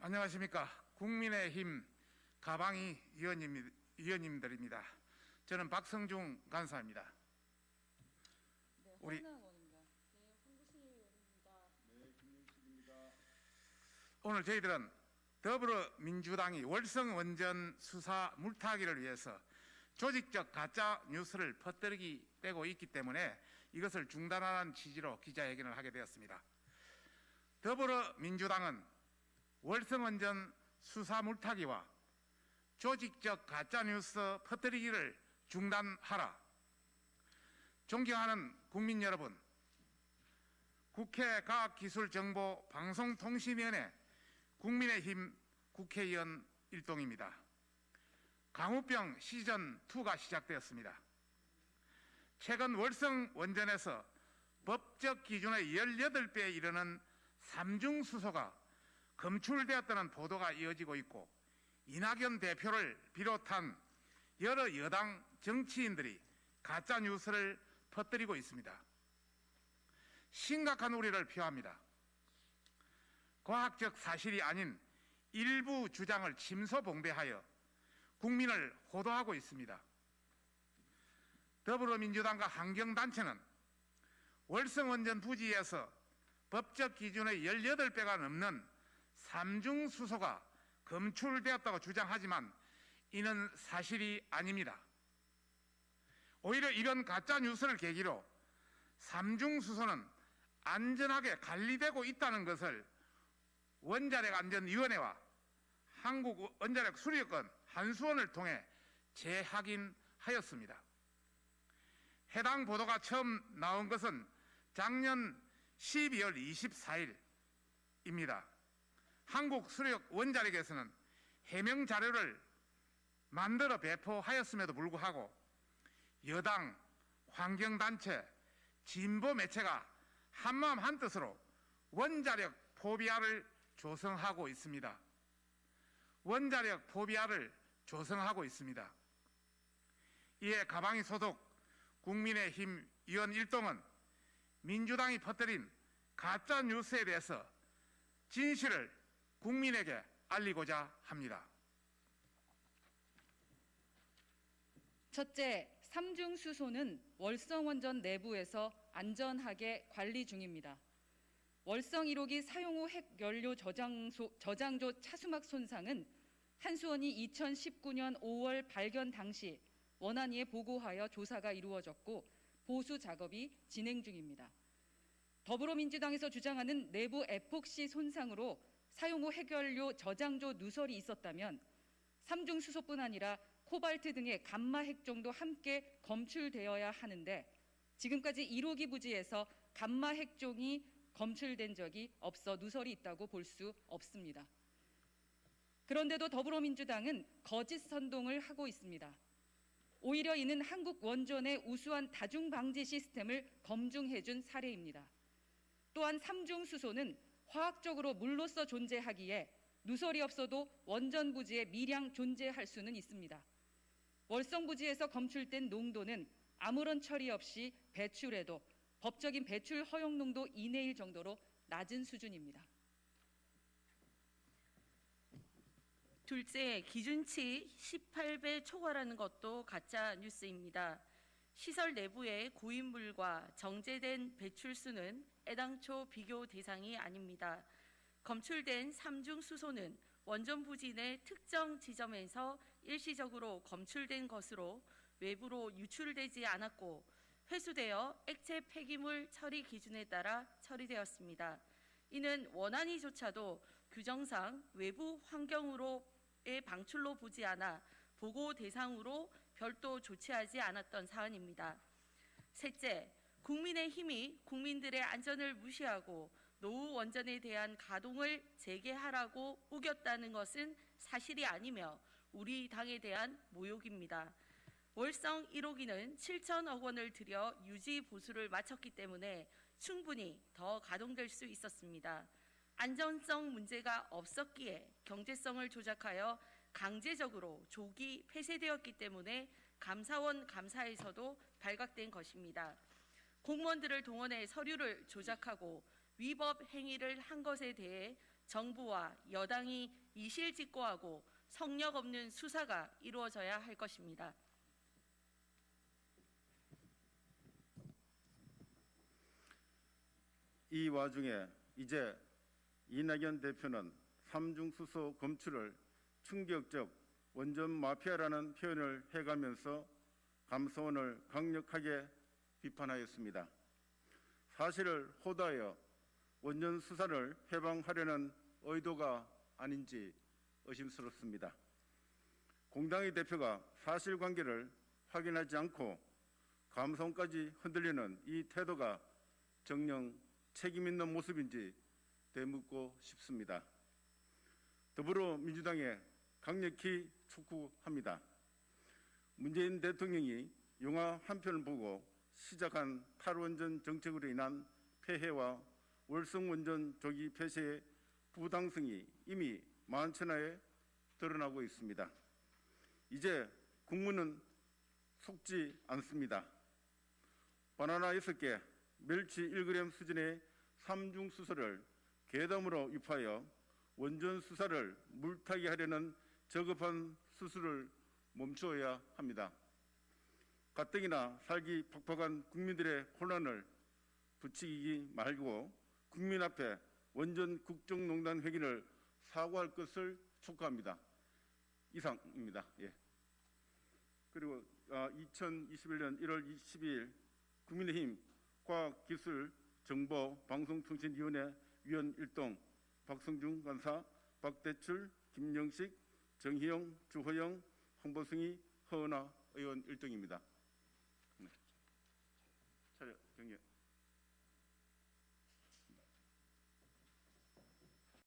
안녕하십니까. 국민의힘 가방이 의원님들입니다. 저는 박성중 간사입니다. 네, 우리- 황운하 의원입니다. 네, 홍구시 의원입니다. 네, 김윤식입니다. 오늘 저희들은 더불어민주당이 월성 원전 수사 물타기를 위해서 조직적 가짜 뉴스를 퍼뜨리기 떼고 있기 때문에 이것을 중단하라는 취지로 기자회견을 하게 되었습니다. 더불어민주당은 월성 원전 수사 물타기와 조직적 가짜 뉴스 퍼뜨리기를 중단하라. 존경하는 국민 여러분, 국회 과학기술정보방송통신위원회 국민의힘 국회의원 일동입니다. 강우병 시즌2가 시작되었습니다. 최근 월성 원전에서 법적 기준의 18배에 이르는 삼중수소가 검출되었다는 보도가 이어지고 있고, 이낙연 대표를 비롯한 여러 여당 정치인들이 가짜 뉴스를 퍼뜨리고 있습니다. 심각한 우려를 표합니다. 과학적 사실이 아닌 일부 주장을 침소봉대하여 국민을 호도하고 있습니다. 더불어민주당과 환경단체는 월성원전 부지에서 법적 기준의 18배가 넘는 삼중수소가 검출되었다고 주장하지만 이는 사실이 아닙니다. 오히려 이런 가짜 뉴스를 계기로 삼중수소는 안전하게 관리되고 있다는 것을 원자력안전위원회와 한국원자력수리권 한수원을 통해 재확인하였습니다. 해당 보도가 처음 나온 것은 작년 12월 24일입니다. 한국수력 원자력에서는 해명 자료를 만들어 배포하였음에도 불구하고 여당, 환경단체, 진보 매체가 한마음 한뜻으로 원자력 포비아를 조성하고 있습니다. 원자력 포비아를 조성하고 있습니다. 이에 가방이 소속 국민의힘 의원 일동은 민주당이 퍼뜨린 가짜 뉴스에 대해서 진실을 국민에게 알리고자 합니다. 첫째, 삼중수소는 월성원전 내부에서 안전하게 관리 중입니다. 월성 1호기 사용 후 핵연료 저장조 차수막 손상은 한수원이 2019년 5월 발견 당시 원안위에 보고하여 조사가 이루어졌고 보수 작업이 진행 중입니다. 더불어민주당에서 주장하는 내부 에폭시 손상으로 사용 후 핵연료 저장조 누설이 있었다면 삼중수소뿐 아니라 코발트 등의 감마 핵종도 함께 검출되어야 하는데 지금까지 1호기 부지에서 감마 핵종이 검출된 적이 없어 누설이 있다고 볼 수 없습니다. 그런데도 더불어민주당은 거짓 선동을 하고 있습니다. 오히려 이는 한국 원전의 우수한 다중방지 시스템을 검증해준 사례입니다. 또한 삼중수소는 화학적으로 물로서 존재하기에 누설이 없어도 원전 부지에 미량 존재할 수는 있습니다. 월성 부지에서 검출된 농도는 아무런 처리 없이 배출해도 법적인 배출 허용 농도 이내일 정도로 낮은 수준입니다. 둘째, 기준치 18배 초과라는 것도 가짜 뉴스입니다. 시설 내부의 고인물과 정제된 배출수는 애당초 비교 대상이 아닙니다. 검출된 삼중수소는 원전 부지 내 특정 지점에서 일시적으로 검출된 것으로 외부로 유출되지 않았고 회수되어 액체 폐기물 처리 기준에 따라 처리되었습니다. 이는 원안위조차도 규정상 외부 환경으로의 방출로 보지 않아 보고 대상으로 별도 조치하지 않았던 사안입니다. 셋째, 국민의힘이 국민들의 안전을 무시하고 노후 원전에 대한 가동을 재개하라고 우겼다는 것은 사실이 아니며 우리 당에 대한 모욕입니다. 월성 1호기는 7천억 원을 들여 유지 보수를 마쳤기 때문에 충분히 더 가동될 수 있었습니다. 안전성 문제가 없었기에 경제성을 조작하여 강제적으로 조기 폐쇄되었기 때문에 감사원 감사에서도 발각된 것입니다. 공무원들을 동원해 서류를 조작하고 위법 행위를 한 것에 대해 정부와 여당이 이실직고하고 성역 없는 수사가 이루어져야 할 것입니다. 이 와중에 이제 이낙연 대표는 삼중수소 검출을 충격적 원전 마피아라는 표현을 해가면서 감사원을 강력하게 비판하였습니다. 사실을 호도하여 원전 수사를 해방하려는 의도가 아닌지 의심스럽습니다. 공당의 대표가 사실관계를 확인하지 않고 감사원까지 흔들리는 이 태도가 정녕 책임 있는 모습인지 되묻고 싶습니다. 더불어민주당에 강력히 촉구합니다. 문재인 대통령이 영화 한 편을 보고 시작한 탈원전 정책으로 인한 폐해와 월성원전 조기 폐쇄의 부당성이 이미 만천하에 드러나고 있습니다. 이제 국민은 속지 않습니다. 바나나 6개, 멸치 1g 수준의 삼중수소를 괴담으로 유포하여 원전 수사를 물타기 하려는 저급한 수술을 멈추어야 합니다. 가뜩이나 살기 팍팍한 국민들의 혼란을 부추기기 말고 국민 앞에 원전 국정농단 회기를 사과할 것을 촉구합니다. 이상입니다. 예. 그리고 2021년 1월 22일 국민의힘 과학기술정보방송통신위원회 위원 1동 박성중 간사, 박대출, 김영식, 정희영, 주호영, 홍보승희, 허은하 의원 1등입니다. 네. 차례 경례.